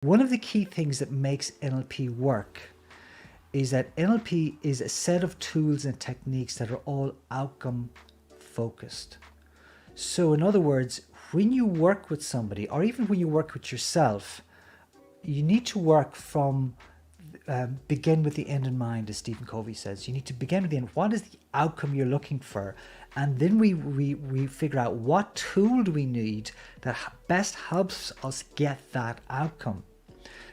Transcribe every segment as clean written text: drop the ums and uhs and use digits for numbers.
One of the key things that makes NLP work is that NLP is a set of tools and techniques that are all outcome focused. So in other words, when you work with somebody, or even when you work with yourself, you need to work from begin with the end in mind, as Stephen Covey says. You need to begin with the end. What is the outcome you're looking for? And then we figure out what tool do we need that best helps us get that outcome.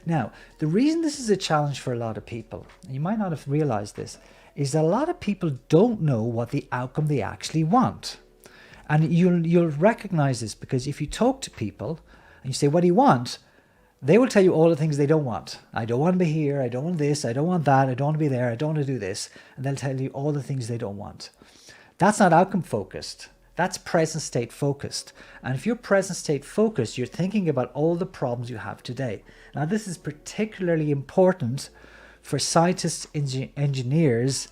Now, the reason this is a challenge for a lot of people, and you might not have realized this, is that a lot of people don't know what the outcome they actually want. And you'll recognize this because if you talk to people and you say, what do you want? They will tell you all the things they don't want. I don't want to be here. I don't want this. I don't want that. I don't want to be there. I don't want to do this. And they'll tell you all the things they don't want. That's not outcome focused. That's present state focused. And if you're present state focused, you're thinking about all the problems you have today. Now, this is particularly important for scientists, engineers,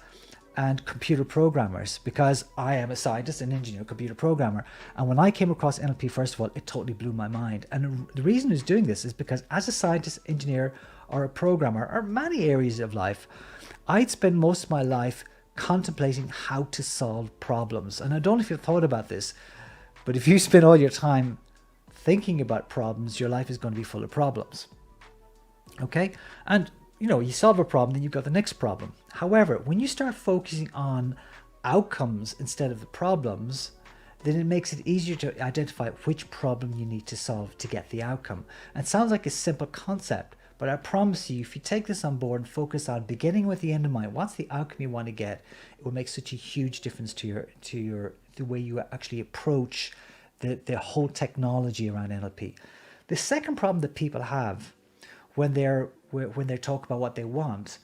and computer programmers, because I am a scientist, an engineer, computer programmer. And when I came across NLP, first of all, it totally blew my mind. And the reason it's doing this is because as a scientist, engineer, or a programmer, or many areas of life, I'd spend most of my life contemplating how to solve problems. And I don't know if you've thought about this, but if you spend all your time thinking about problems, your life is going to be full of problems. Okay? And you solve a problem, then you've got the next problem. However, when you start focusing on outcomes instead of the problems, then it makes it easier to identify which problem you need to solve to get the outcome. And it sounds like a simple concept, but I promise you, if you take this on board and focus on beginning with the end in mind, what's the outcome you want to get, it will make such a huge difference to the way you actually approach the whole technology around NLP. The second problem that people have when they talk about what they want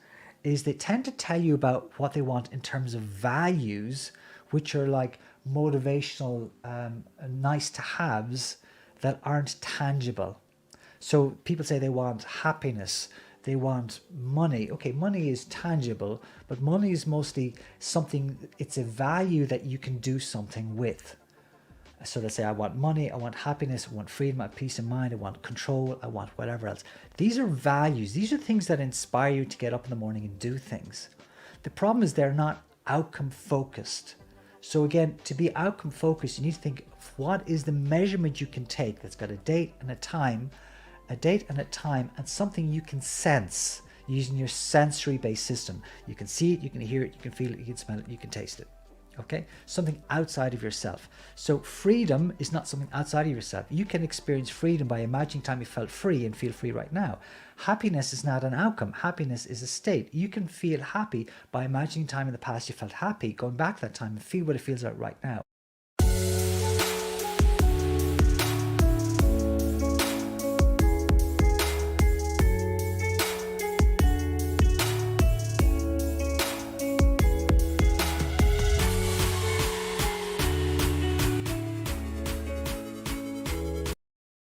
is they tend to tell you about what they want in terms of values, which are like motivational, nice to haves that aren't tangible. So people say they want happiness, they want money. Okay, money is tangible, but money is mostly something, it's a value that you can do something with. So they say, I want money, I want happiness, I want freedom, I want peace of mind, I want control, I want whatever else. These are values. These are things that inspire you to get up in the morning and do things. The problem is they're not outcome focused. So again, to be outcome focused, you need to think, what is the measurement you can take that's got a date and a time, and something you can sense using your sensory based system. You can see it, you can hear it, you can feel it, you can smell it, you can taste it. Okay, something outside of yourself. So freedom is not something outside of yourself. You can experience freedom by imagining time you felt free and feel free right now. Happiness is not an outcome. Happiness is a state. You can feel happy by imagining time in the past you felt happy, going back that time and feel what it feels like right now.